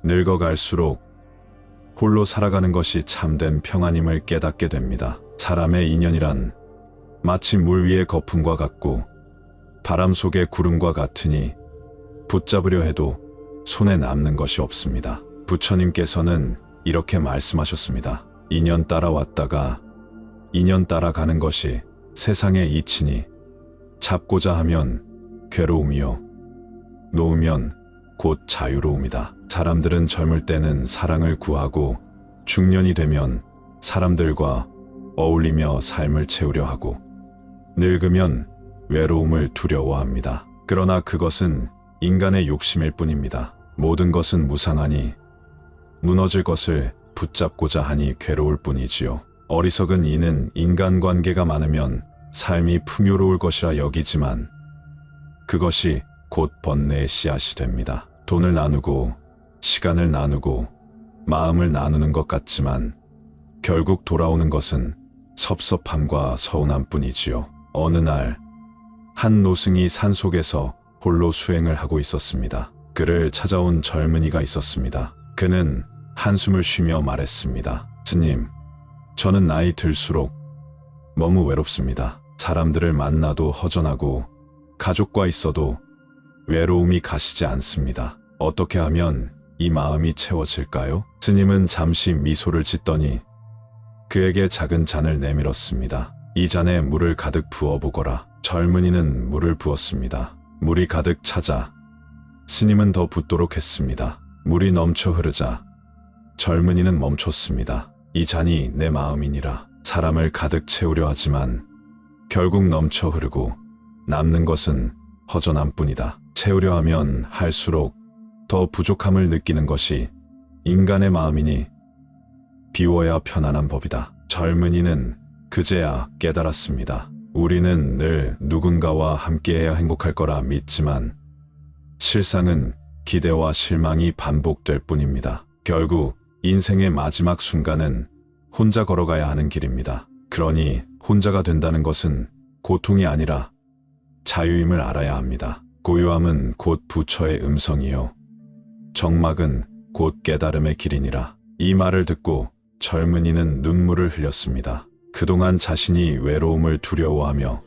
늙어갈수록 홀로 살아가는 것이 참된 평안임을 깨닫게 됩니다. 사람의 인연이란 마치 물 위의 거품과 같고 바람 속의 구름과 같으니 붙잡으려 해도 손에 남는 것이 없습니다. 부처님께서는 이렇게 말씀하셨습니다. 인연 따라왔다가 인연 따라가는 것이 세상의 이치니 잡고자 하면 괴로움이요 놓으면 곧 자유로움이다. 사람들은 젊을 때는 사랑을 구하고 중년이 되면 사람들과 어울리며 삶을 채우려 하고 늙으면 외로움을 두려워합니다. 그러나 그것은 인간의 욕심일 뿐입니다. 모든 것은 무상하니 무너질 것을 붙잡고자 하니 괴로울 뿐이지요. 어리석은 이는 인간관계가 많으면 삶이 풍요로울 것이라 여기지만 그것이 곧 번뇌의 씨앗이 됩니다. 돈을 나누고 시간을 나누고 마음을 나누는 것 같지만 결국 돌아오는 것은 섭섭함과 서운함 뿐이지요. 어느 날 한 노승이 산속에서 홀로 수행을 하고 있었습니다. 그를 찾아온 젊은이가 있었습니다. 그는 한숨을 쉬며 말했습니다. 스님, 저는 나이 들수록 너무 외롭습니다. 사람들을 만나도 허전하고 가족과 있어도 외로움이 가시지 않습니다. 어떻게 하면 이 마음이 채워질까요? 스님은 잠시 미소를 짓더니 그에게 작은 잔을 내밀었습니다. 이 잔에 물을 가득 부어보거라. 젊은이는 물을 부었습니다. 물이 가득 차자 스님은 더 붓도록 했습니다. 물이 넘쳐 흐르자 젊은이는 멈췄습니다. 이 잔이 내 마음이니라. 사람을 가득 채우려 하지만 결국 넘쳐 흐르고 남는 것은 허전함뿐이다. 채우려 하면 할수록 더 부족함을 느끼는 것이 인간의 마음이니 비워야 편안한 법이다. 젊은이는 그제야 깨달았습니다. 우리는 늘 누군가와 함께해야 행복할 거라 믿지만 실상은 기대와 실망이 반복될 뿐입니다. 결국 인생의 마지막 순간은 혼자 걸어가야 하는 길입니다. 그러니 혼자가 된다는 것은 고통이 아니라 자유임을 알아야 합니다. 고요함은 곧 부처의 음성이요 정막은 곧 깨달음의 길이니라. 이 말을 듣고 젊은이는 눈물을 흘렸습니다. 그동안 자신이 외로움을 두려워하며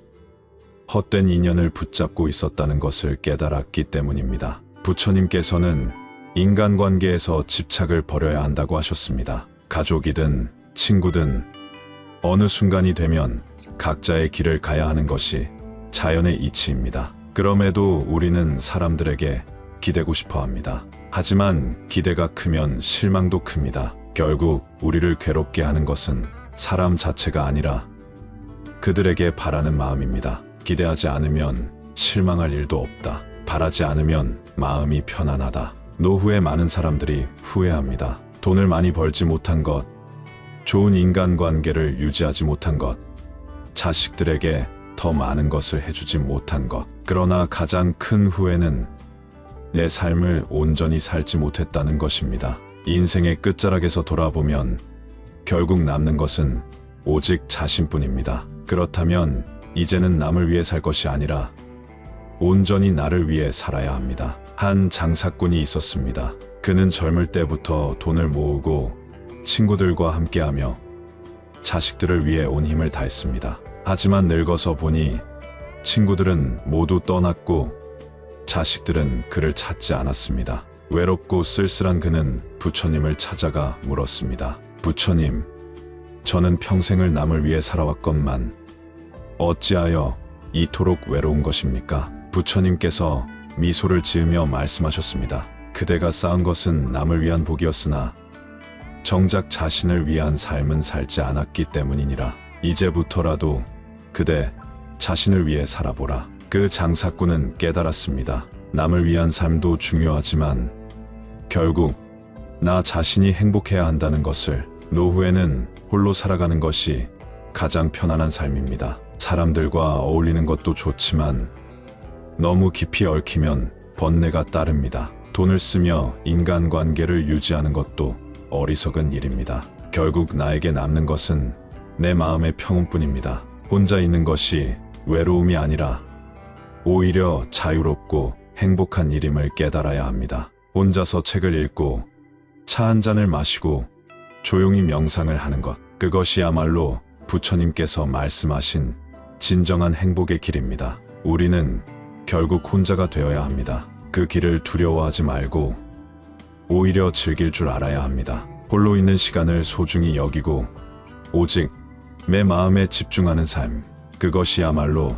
헛된 인연을 붙잡고 있었다는 것을 깨달았기 때문입니다. 부처님께서는 인간관계에서 집착을 버려야 한다고 하셨습니다. 가족이든 친구든 어느 순간이 되면 각자의 길을 가야 하는 것이 자연의 이치입니다. 그럼에도 우리는 사람들에게 기대고 싶어 합니다. 하지만 기대가 크면 실망도 큽니다. 결국 우리를 괴롭게 하는 것은 사람 자체가 아니라 그들에게 바라는 마음입니다. 기대하지 않으면 실망할 일도 없다. 바라지 않으면 마음이 편안하다. 노후에 많은 사람들이 후회합니다. 돈을 많이 벌지 못한 것, 좋은 인간관계를 유지하지 못한 것, 자식들에게 더 많은 것을 해주지 못한 것. 그러나 가장 큰 후회는 내 삶을 온전히 살지 못했다는 것입니다. 인생의 끝자락에서 돌아보면 결국 남는 것은 오직 자신뿐입니다. 그렇다면 이제는 남을 위해 살 것이 아니라 온전히 나를 위해 살아야 합니다. 한 장사꾼이 있었습니다. 그는 젊을 때부터 돈을 모으고 친구들과 함께하며 자식들을 위해 온 힘을 다했습니다. 하지만 늙어서 보니 친구들은 모두 떠났고 자식들은 그를 찾지 않았습니다. 외롭고 쓸쓸한 그는 부처님을 찾아가 물었습니다. 부처님, 저는 평생을 남을 위해 살아왔건만 어찌하여 이토록 외로운 것입니까? 부처님께서 미소를 지으며 말씀하셨습니다. 그대가 쌓은 것은 남을 위한 복이었으나 정작 자신을 위한 삶은 살지 않았기 때문이니라. 이제부터라도 그대 자신을 위해 살아보라. 그 장사꾼은 깨달았습니다. 남을 위한 삶도 중요하지만 결국 나 자신이 행복해야 한다는 것을. 노후에는 홀로 살아가는 것이 가장 편안한 삶입니다. 사람들과 어울리는 것도 좋지만 너무 깊이 얽히면 번뇌가 따릅니다. 돈을 쓰며 인간관계를 유지하는 것도 어리석은 일입니다. 결국 나에게 남는 것은 내 마음의 평온뿐입니다. 혼자 있는 것이 외로움이 아니라 오히려 자유롭고 행복한 일임을 깨달아야 합니다. 혼자서 책을 읽고 차 한 잔을 마시고 조용히 명상을 하는 것. 그것이야말로 부처님께서 말씀하신 진정한 행복의 길입니다. 우리는 결국 혼자가 되어야 합니다. 그 길을 두려워하지 말고 오히려 즐길 줄 알아야 합니다. 홀로 있는 시간을 소중히 여기고 오직 내 마음에 집중하는 삶. 그것이야말로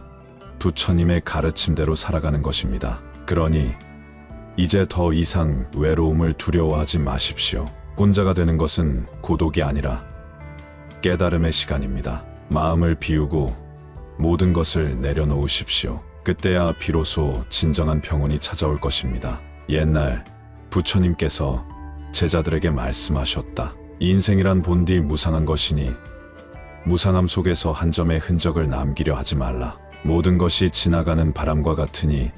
부처님의 가르침대로 살아가는 것입니다. 그러니 이제 더 이상 외로움을 두려워하지 마십시오. 혼자가 되는 것은 고독이 아니라 깨달음의 시간입니다. 마음을 비우고 모든 것을 내려놓으십시오. 그때야 비로소 진정한 평온이 찾아올 것입니다. 옛날 부처님께서 제자들에게 말씀하셨다. 인생이란 본디 무상한 것이니 무상함 속에서 한 점의 흔적을 남기려 하지 말라. 모든 것이 지나가는 바람과 같으니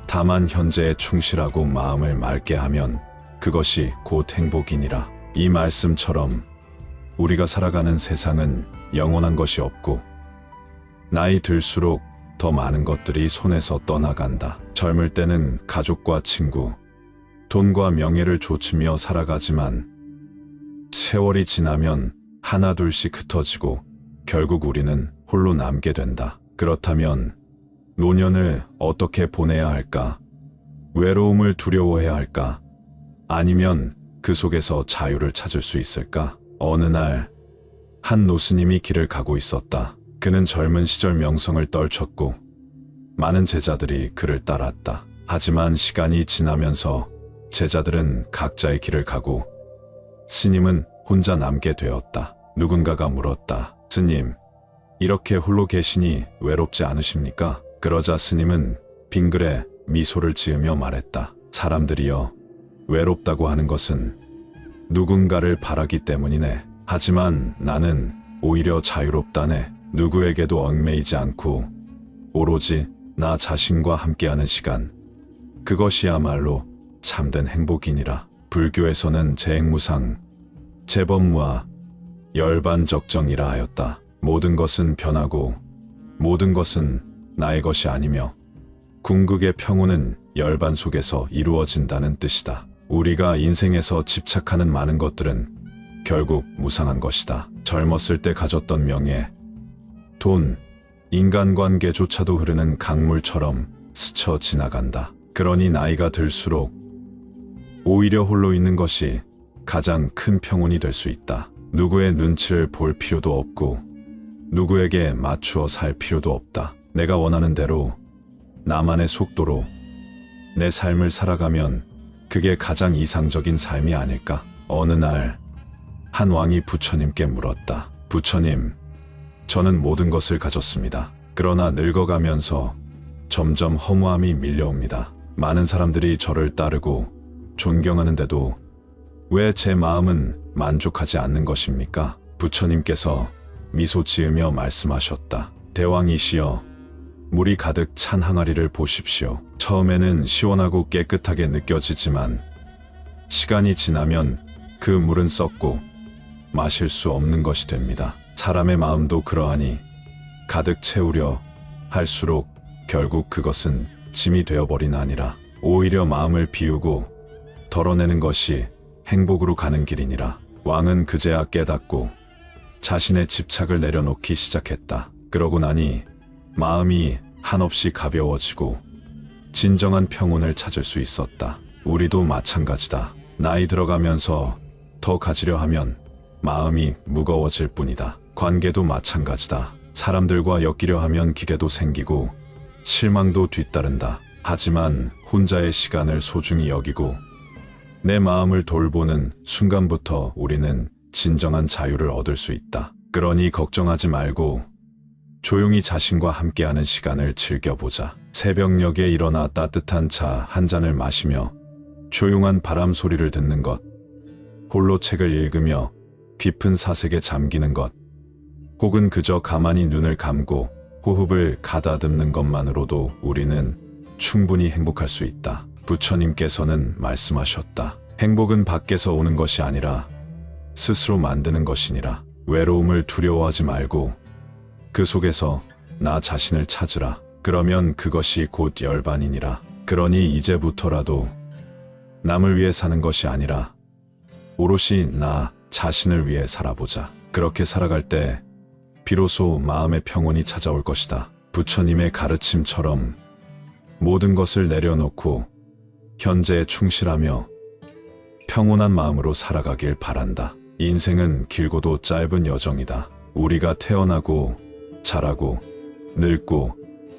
다만 현재에 충실하고 마음을 맑게 하면 그것이 곧 행복이니라. 이 말씀처럼 우리가 살아가는 세상은 영원한 것이 없고 나이 들수록 더 많은 것들이 손에서 떠나간다. 젊을 때는 가족과 친구, 돈과 명예를 좇으며 살아가지만 세월이 지나면 하나둘씩 흩어지고 결국 우리는 홀로 남게 된다. 그렇다면 노년을 어떻게 보내야 할까? 외로움을 두려워해야 할까? 아니면 그 속에서 자유를 찾을 수 있을까? 어느 날 한 노스님이 길을 가고 있었다. 그는 젊은 시절 명성을 떨쳤고 많은 제자들이 그를 따랐다. 하지만 시간이 지나면서 제자들은 각자의 길을 가고 스님은 혼자 남게 되었다. 누군가가 물었다. 스님, 이렇게 홀로 계시니 외롭지 않으십니까? 그러자 스님은 빙그레 미소를 지으며 말했다. 사람들이여, 외롭다고 하는 것은 누군가를 바라기 때문이네. 하지만 나는 오히려 자유롭다네. 누구에게도 얽매이지 않고 오로지 나 자신과 함께하는 시간. 그것이야말로 참된 행복이니라. 불교에서는 재행무상, 재범무아, 열반적정이라 하였다. 모든 것은 변하고 모든 것은 나의 것이 아니며 궁극의 평온은 열반 속에서 이루어진다는 뜻이다. 우리가 인생에서 집착하는 많은 것들은 결국 무상한 것이다. 젊었을 때 가졌던 명예, 돈, 인간관계조차도 흐르는 강물처럼 스쳐 지나간다. 그러니 나이가 들수록 오히려 홀로 있는 것이 가장 큰 평온이 될 수 있다. 누구의 눈치를 볼 필요도 없고 누구에게 맞추어 살 필요도 없다. 내가 원하는 대로 나만의 속도로 내 삶을 살아가면 그게 가장 이상적인 삶이 아닐까? 어느 날 한 왕이 부처님께 물었다. 부처님, 저는 모든 것을 가졌습니다. 그러나 늙어가면서 점점 허무함이 밀려옵니다. 많은 사람들이 저를 따르고 존경하는데도 왜 제 마음은 만족하지 않는 것입니까? 부처님께서 미소 지으며 말씀하셨다. 대왕이시여, 물이 가득 찬 항아리를 보십시오. 처음에는 시원하고 깨끗하게 느껴지지만 시간이 지나면 그 물은 썩고 마실 수 없는 것이 됩니다. 사람의 마음도 그러하니 가득 채우려 할수록 결국 그것은 짐이 되어버린 아니라 오히려 마음을 비우고 덜어내는 것이 행복으로 가는 길이니라. 왕은 그제야 깨닫고 자신의 집착을 내려놓기 시작했다. 그러고 나니 마음이 한없이 가벼워지고 진정한 평온을 찾을 수 있었다. 우리도 마찬가지다. 나이 들어가면서 더 가지려 하면 마음이 무거워질 뿐이다. 관계도 마찬가지다. 사람들과 엮이려 하면 기대도 생기고 실망도 뒤따른다. 하지만 혼자의 시간을 소중히 여기고 내 마음을 돌보는 순간부터 우리는 진정한 자유를 얻을 수 있다. 그러니 걱정하지 말고 조용히 자신과 함께하는 시간을 즐겨보자. 새벽녘에 일어나 따뜻한 차 한 잔을 마시며 조용한 바람 소리를 듣는 것, 홀로 책을 읽으며 깊은 사색에 잠기는 것, 혹은 그저 가만히 눈을 감고 호흡을 가다듬는 것만으로도 우리는 충분히 행복할 수 있다. 부처님께서는 말씀하셨다. 행복은 밖에서 오는 것이 아니라 스스로 만드는 것이니라. 외로움을 두려워하지 말고 그 속에서 나 자신을 찾으라. 그러면 그것이 곧 열반이니라. 그러니 이제부터라도 남을 위해 사는 것이 아니라 오롯이 나 자신을 위해 살아보자. 그렇게 살아갈 때 비로소 마음의 평온이 찾아올 것이다. 부처님의 가르침처럼 모든 것을 내려놓고 현재에 충실하며 평온한 마음으로 살아가길 바란다. 인생은 길고도 짧은 여정이다. 우리가 태어나고 자라고 늙고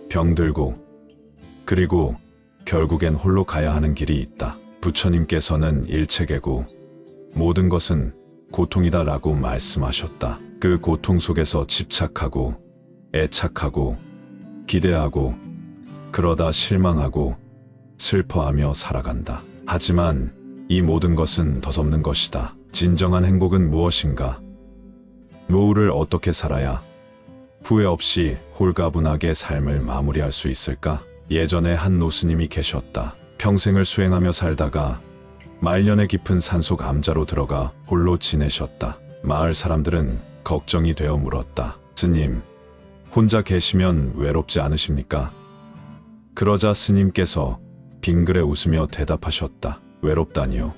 병들고 그리고 결국엔 홀로 가야 하는 길이 있다. 부처님께서는 일체계고 모든 것은 고통이다 라고 말씀하셨다. 그 고통 속에서 집착하고 애착하고 기대하고 그러다 실망하고 슬퍼하며 살아간다. 하지만 이 모든 것은 덧없는 것이다. 진정한 행복은 무엇인가? 노후를 어떻게 살아야 후회 없이 홀가분하게 삶을 마무리할 수 있을까? 예전에 한 노스님이 계셨다. 평생을 수행하며 살다가 말년의 깊은 산속 암자로 들어가 홀로 지내셨다. 마을 사람들은 걱정이 되어 물었다. 스님, 혼자 계시면 외롭지 않으십니까? 그러자 스님께서 빙그레 웃으며 대답하셨다. 외롭다니요.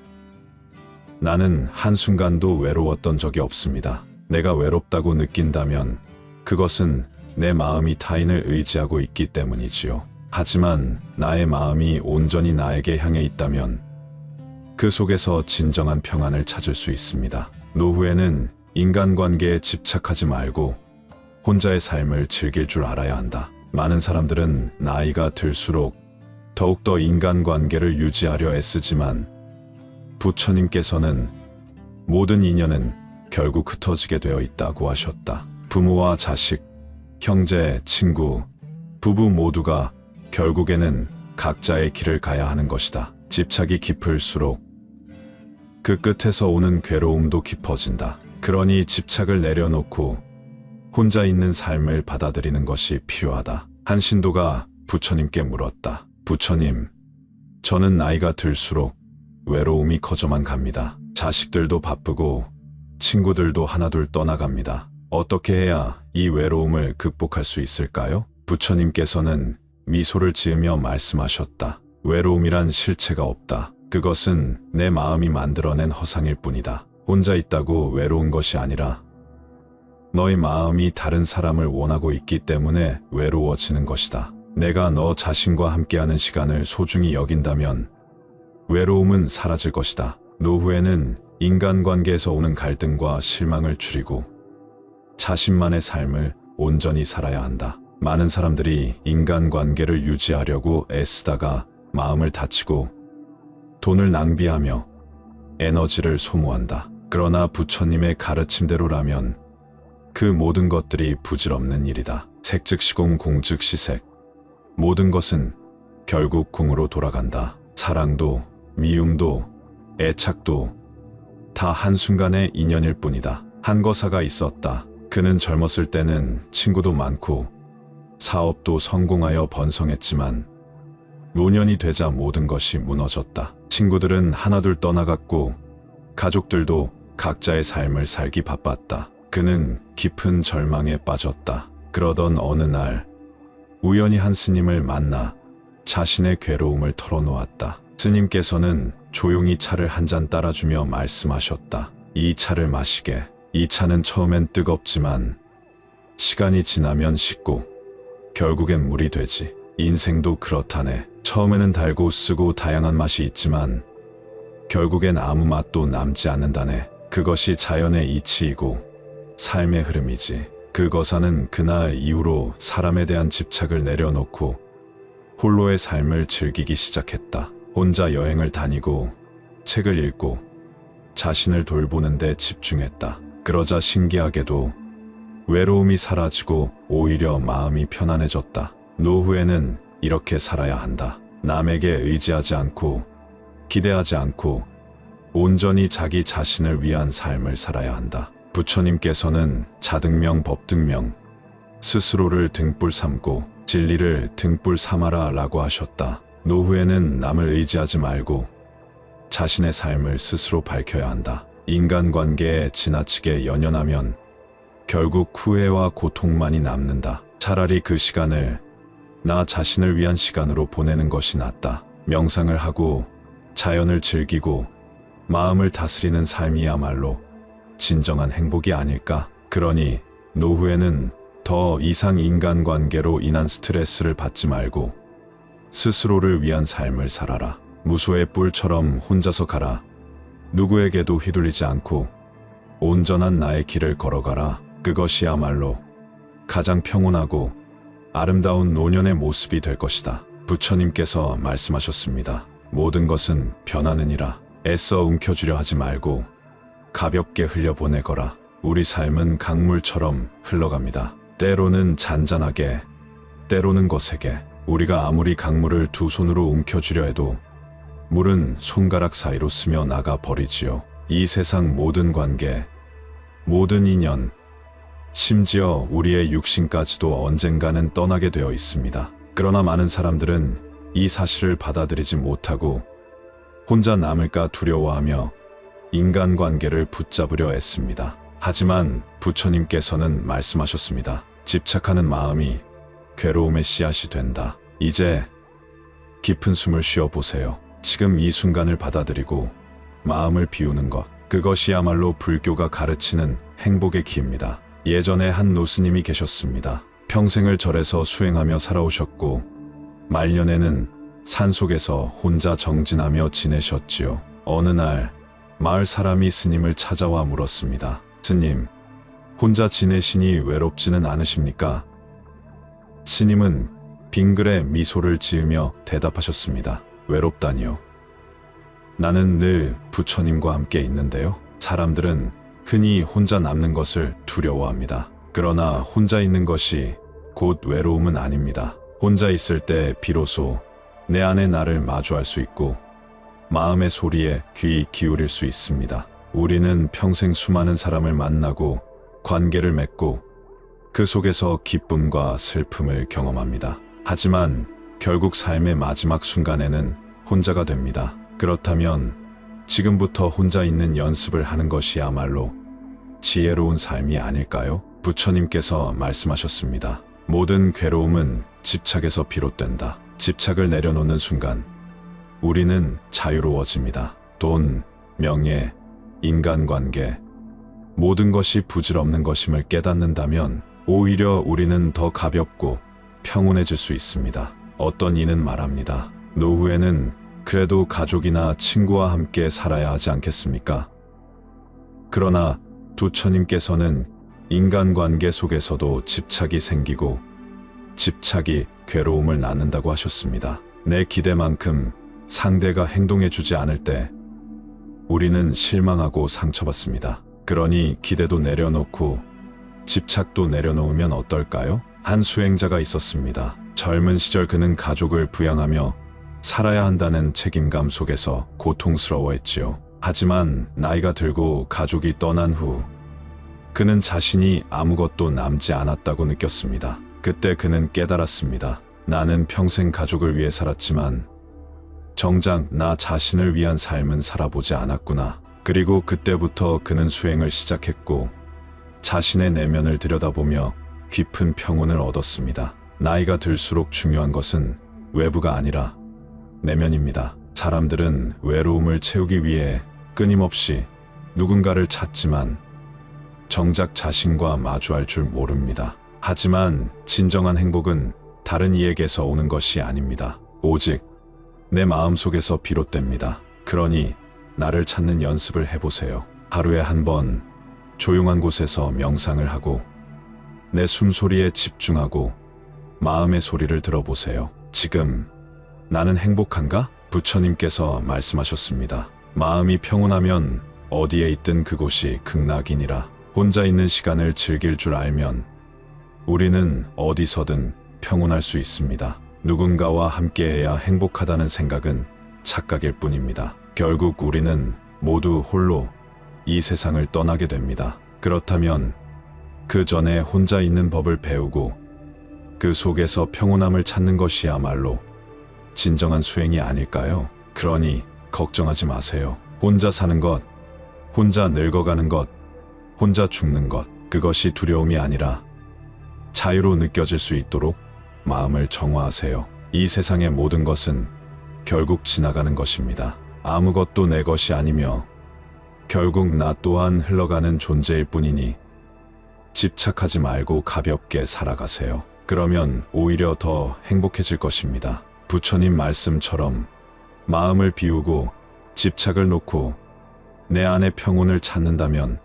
나는 한순간도 외로웠던 적이 없습니다. 내가 외롭다고 느낀다면 그것은 내 마음이 타인을 의지하고 있기 때문이지요. 하지만 나의 마음이 온전히 나에게 향해 있다면 그 속에서 진정한 평안을 찾을 수 있습니다. 노후에는 인간관계에 집착하지 말고 혼자의 삶을 즐길 줄 알아야 한다. 많은 사람들은 나이가 들수록 더욱더 인간관계를 유지하려 애쓰지만 부처님께서는 모든 인연은 결국 흩어지게 되어 있다고 하셨다. 부모와 자식, 형제, 친구, 부부 모두가 결국에는 각자의 길을 가야 하는 것이다. 집착이 깊을수록 그 끝에서 오는 괴로움도 깊어진다. 그러니 집착을 내려놓고 혼자 있는 삶을 받아들이는 것이 필요하다. 한 신도가 부처님께 물었다. 부처님, 저는 나이가 들수록 외로움이 커져만 갑니다. 자식들도 바쁘고 친구들도 하나둘 떠나갑니다. 어떻게 해야 이 외로움을 극복할 수 있을까요? 부처님께서는 미소를 지으며 말씀하셨다. 외로움이란 실체가 없다. 그것은 내 마음이 만들어낸 허상일 뿐이다. 혼자 있다고 외로운 것이 아니라 너의 마음이 다른 사람을 원하고 있기 때문에 외로워지는 것이다. 내가 너 자신과 함께하는 시간을 소중히 여긴다면 외로움은 사라질 것이다. 노후에는 인간관계에서 오는 갈등과 실망을 줄이고 자신만의 삶을 온전히 살아야 한다. 많은 사람들이 인간관계를 유지하려고 애쓰다가 마음을 다치고 돈을 낭비하며 에너지를 소모한다. 그러나 부처님의 가르침대로라면 그 모든 것들이 부질없는 일이다. 색즉시공 공즉시색. 모든 것은 결국 공으로 돌아간다. 사랑도 미움도 애착도 다 한순간의 인연일 뿐이다. 한 거사가 있었다. 그는 젊었을 때는 친구도 많고 사업도 성공하여 번성했지만 노년이 되자 모든 것이 무너졌다. 친구들은 하나둘 떠나갔고 가족들도 각자의 삶을 살기 바빴다. 그는 깊은 절망에 빠졌다. 그러던 어느 날 우연히 한 스님을 만나 자신의 괴로움을 털어놓았다. 스님께서는 조용히 차를 한 잔 따라주며 말씀하셨다. 이 차를 마시게. 이 차는 처음엔 뜨겁지만 시간이 지나면 식고 결국엔 물이 되지. 인생도 그렇다네. 처음에는 달고 쓰고 다양한 맛이 있지만 결국엔 아무 맛도 남지 않는다네. 그것이 자연의 이치이고 삶의 흐름이지. 그 거사는 그날 이후로 사람에 대한 집착을 내려놓고 홀로의 삶을 즐기기 시작했다. 혼자 여행을 다니고 책을 읽고 자신을 돌보는 데 집중했다. 그러자 신기하게도 외로움이 사라지고 오히려 마음이 편안해졌다. 노후에는 이렇게 살아야 한다. 남에게 의지하지 않고 기대하지 않고 온전히 자기 자신을 위한 삶을 살아야 한다. 부처님께서는 자등명 법등명, 스스로를 등불 삼고 진리를 등불 삼아라 라고 하셨다. 노후에는 남을 의지하지 말고 자신의 삶을 스스로 밝혀야 한다. 인간관계에 지나치게 연연하면 결국 후회와 고통만이 남는다. 차라리 그 시간을 나 자신을 위한 시간으로 보내는 것이 낫다. 명상을 하고 자연을 즐기고 마음을 다스리는 삶이야말로 진정한 행복이 아닐까. 그러니 노후에는 더 이상 인간관계로 인한 스트레스를 받지 말고 스스로를 위한 삶을 살아라. 무소의 뿔처럼 혼자서 가라. 누구에게도 휘둘리지 않고 온전한 나의 길을 걸어가라. 그것이야말로 가장 평온하고 아름다운 노년의 모습이 될 것이다. 부처님께서 말씀하셨습니다. 모든 것은 변하느니라. 애써 움켜쥐려 하지 말고 가볍게 흘려보내거라. 우리 삶은 강물처럼 흘러갑니다. 때로는 잔잔하게, 때로는 거세게. 우리가 아무리 강물을 두 손으로 움켜쥐려 해도 물은 손가락 사이로 스며 나가 버리지요. 이 세상 모든 관계, 모든 인연, 심지어 우리의 육신까지도 언젠가는 떠나게 되어 있습니다. 그러나 많은 사람들은 이 사실을 받아들이지 못하고 혼자 남을까 두려워하며 인간관계를 붙잡으려 애씁니다. 하지만 부처님께서는 말씀하셨습니다. 집착하는 마음이 괴로움의 씨앗이 된다. 이제 깊은 숨을 쉬어 보세요. 지금 이 순간을 받아들이고 마음을 비우는 것, 그것이야말로 불교가 가르치는 행복의 길입니다. 예전에 한 노스님이 계셨습니다. 평생을 절에서 수행하며 살아오셨고 말년에는 산속에서 혼자 정진하며 지내셨지요. 어느 날 마을 사람이 스님을 찾아와 물었습니다. 스님, 혼자 지내시니 외롭지는 않으십니까? 스님은 빙글에 미소를 지으며 대답하셨습니다. 외롭다니요. 나는 늘 부처님과 함께 있는데요. 사람들은 흔히 혼자 남는 것을 두려워합니다. 그러나 혼자 있는 것이 곧 외로움은 아닙니다. 혼자 있을 때 비로소 내 안의 나를 마주할 수 있고 마음의 소리에 귀 기울일 수 있습니다. 우리는 평생 수많은 사람을 만나고 관계를 맺고 그 속에서 기쁨과 슬픔을 경험합니다. 하지만 결국 삶의 마지막 순간에는 혼자가 됩니다. 그렇다면 지금부터 혼자 있는 연습을 하는 것이야말로 지혜로운 삶이 아닐까요? 부처님께서 말씀하셨습니다. 모든 괴로움은 집착에서 비롯된다. 집착을 내려놓는 순간 우리는 자유로워집니다. 돈, 명예, 인간관계, 모든 것이 부질없는 것임을 깨닫는다면 오히려 우리는 더 가볍고 평온해질 수 있습니다. 어떤 이는 말합니다. 노후에는 그래도 가족이나 친구와 함께 살아야 하지 않겠습니까? 그러나 부처님께서는 인간관계 속에서도 집착이 생기고 집착이 괴로움을 낳는다고 하셨습니다. 내 기대만큼 상대가 행동해주지 않을 때 우리는 실망하고 상처받습니다. 그러니 기대도 내려놓고 집착도 내려놓으면 어떨까요? 한 수행자가 있었습니다. 젊은 시절 그는 가족을 부양하며 살아야 한다는 책임감 속에서 고통스러워했지요. 하지만 나이가 들고 가족이 떠난 후 그는 자신이 아무것도 남지 않았다고 느꼈습니다. 그때 그는 깨달았습니다. 나는 평생 가족을 위해 살았지만 정작 나 자신을 위한 삶은 살아보지 않았구나. 그리고 그때부터 그는 수행을 시작했고 자신의 내면을 들여다보며 깊은 평온을 얻었습니다. 나이가 들수록 중요한 것은 외부가 아니라 내면입니다. 사람들은 외로움을 채우기 위해 끊임없이 누군가를 찾지만 정작 자신과 마주할 줄 모릅니다. 하지만 진정한 행복은 다른 이에게서 오는 것이 아닙니다. 오직 내 마음속에서 비롯됩니다. 그러니 나를 찾는 연습을 해보세요. 하루에 한 번 조용한 곳에서 명상을 하고 내 숨소리에 집중하고 마음의 소리를 들어보세요. 지금 나는 행복한가? 부처님께서 말씀하셨습니다. 마음이 평온하면 어디에 있든 그곳이 극락이니라. 혼자 있는 시간을 즐길 줄 알면 우리는 어디서든 평온할 수 있습니다. 누군가와 함께해야 행복하다는 생각은 착각일 뿐입니다. 결국 우리는 모두 홀로 이 세상을 떠나게 됩니다. 그렇다면 그 전에 혼자 있는 법을 배우고 그 속에서 평온함을 찾는 것이야말로 진정한 수행이 아닐까요? 그러니 걱정하지 마세요. 혼자 사는 것, 혼자 늙어가는 것, 혼자 죽는 것, 그것이 두려움이 아니라 자유로 느껴질 수 있도록 마음을 정화하세요. 이 세상의 모든 것은 결국 지나가는 것입니다. 아무것도 내 것이 아니며 결국 나 또한 흘러가는 존재일 뿐이니 집착하지 말고 가볍게 살아가세요. 그러면 오히려 더 행복해질 것입니다. 부처님 말씀처럼 마음을 비우고 집착을 놓고 내 안의 평온을 찾는다면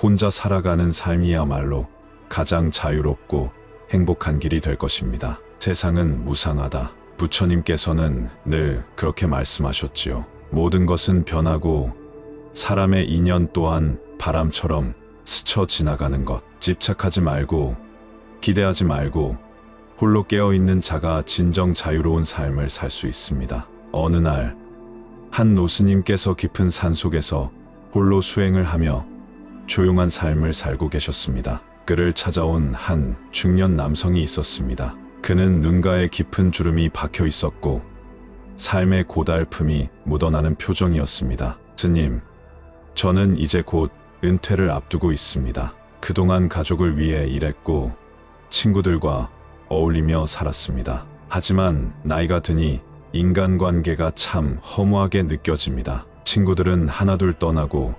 혼자 살아가는 삶이야말로 가장 자유롭고 행복한 길이 될 것입니다. 세상은 무상하다. 부처님께서는 늘 그렇게 말씀하셨지요. 모든 것은 변하고 사람의 인연 또한 바람처럼 스쳐 지나가는 것. 집착하지 말고 기대하지 말고 홀로 깨어있는 자가 진정 자유로운 삶을 살 수 있습니다. 어느 날 한 노스님께서 깊은 산속에서 홀로 수행을 하며 조용한 삶을 살고 계셨습니다. 그를 찾아온 한 중년 남성이 있었습니다. 그는 눈가에 깊은 주름이 박혀 있었고 삶의 고달픔이 묻어나는 표정이었습니다. 스님, 저는 이제 곧 은퇴를 앞두고 있습니다. 그동안 가족을 위해 일했고 친구들과 어울리며 살았습니다. 하지만 나이가 드니 인간관계가 참 허무하게 느껴집니다. 친구들은 하나둘 떠나고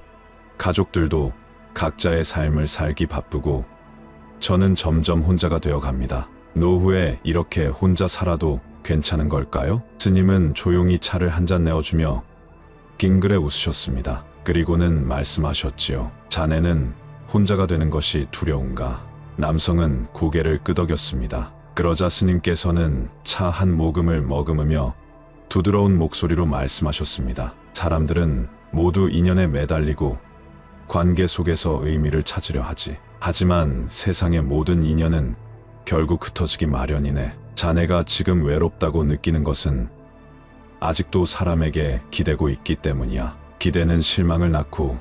가족들도 각자의 삶을 살기 바쁘고 저는 점점 혼자가 되어 갑니다. 노후에 이렇게 혼자 살아도 괜찮은 걸까요? 스님은 조용히 차를 한 잔 내어주며 낑그레 웃으셨습니다. 그리고는 말씀하셨지요. 자네는 혼자가 되는 것이 두려운가? 남성은 고개를 끄덕였습니다. 그러자 스님께서는 차 한 모금을 머금으며 부드러운 목소리로 말씀하셨습니다. 사람들은 모두 인연에 매달리고 관계 속에서 의미를 찾으려 하지. 하지만 세상의 모든 인연은 결국 흩어지기 마련이네. 자네가 지금 외롭다고 느끼는 것은 아직도 사람에게 기대고 있기 때문이야. 기대는 실망을 낳고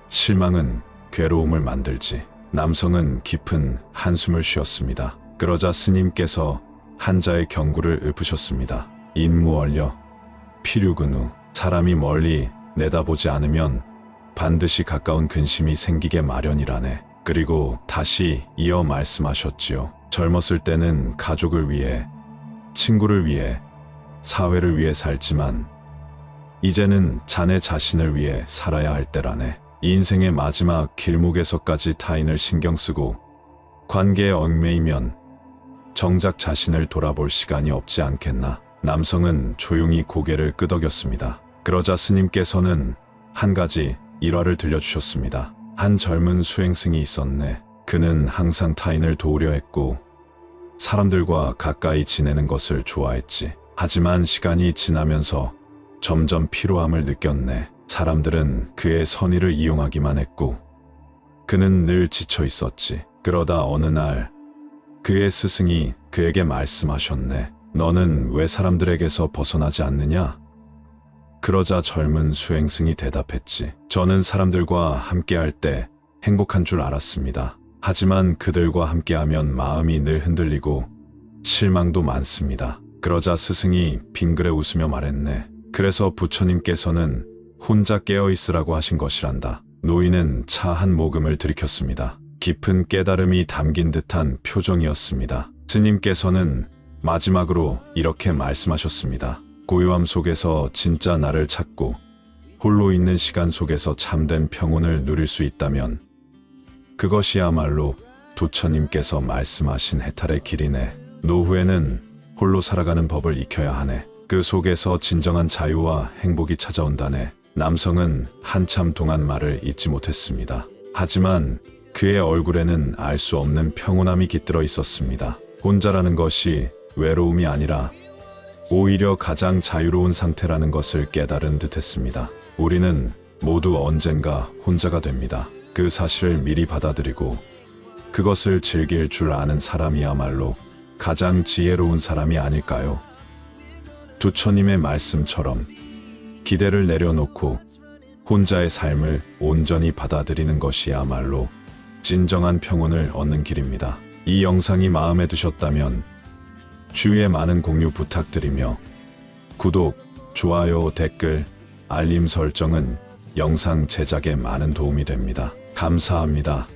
실망은 괴로움을 만들지. 남성은 깊은 한숨을 쉬었습니다. 그러자 스님께서 한자의 경구를 읊으셨습니다. 인무얼려 필유근우. 사람이 멀리 내다보지 않으면 반드시 가까운 근심이 생기게 마련이라네. 그리고 다시 이어 말씀하셨지요. 젊었을 때는 가족을 위해, 친구를 위해, 사회를 위해 살지만 이제는 자네 자신을 위해 살아야 할 때라네. 인생의 마지막 길목에서까지 타인을 신경 쓰고 관계에 얽매이면 정작 자신을 돌아볼 시간이 없지 않겠나. 남성은 조용히 고개를 끄덕였습니다. 그러자 스님께서는 한 가지 일화를 들려주셨습니다. 한 젊은 수행승이 있었네. 그는 항상 타인을 도우려 했고 사람들과 가까이 지내는 것을 좋아했지. 하지만 시간이 지나면서 점점 피로함을 느꼈네. 사람들은 그의 선의를 이용하기만 했고 그는 늘 지쳐 있었지. 그러다 어느 날 그의 스승이 그에게 말씀하셨네. 너는 왜 사람들에게서 벗어나지 않느냐? 그러자 젊은 수행승이 대답했지. 저는 사람들과 함께할 때 행복한 줄 알았습니다. 하지만 그들과 함께하면 마음이 늘 흔들리고 실망도 많습니다. 그러자 스승이 빙그레 웃으며 말했네. 그래서 부처님께서는 혼자 깨어있으라고 하신 것이란다. 노인은 차 한 모금을 들이켰습니다. 깊은 깨달음이 담긴 듯한 표정이었습니다. 스님께서는 마지막으로 이렇게 말씀하셨습니다. 고요함 속에서 진짜 나를 찾고 홀로 있는 시간 속에서 참된 평온을 누릴 수 있다면 그것이야말로 부처님께서 말씀하신 해탈의 길이네. 노후에는 홀로 살아가는 법을 익혀야 하네. 그 속에서 진정한 자유와 행복이 찾아온다네. 남성은 한참 동안 말을 잇지 못했습니다. 하지만 그의 얼굴에는 알 수 없는 평온함이 깃들어 있었습니다. 혼자라는 것이 외로움이 아니라 오히려 가장 자유로운 상태라는 것을 깨달은 듯했습니다. 우리는 모두 언젠가 혼자가 됩니다. 그 사실을 미리 받아들이고 그것을 즐길 줄 아는 사람이야말로 가장 지혜로운 사람이 아닐까요? 부처님의 말씀처럼 기대를 내려놓고 혼자의 삶을 온전히 받아들이는 것이야말로 진정한 평온을 얻는 길입니다. 이 영상이 마음에 드셨다면 주위에 많은 공유 부탁드리며 구독, 좋아요, 댓글, 알림 설정은 영상 제작에 많은 도움이 됩니다. 감사합니다.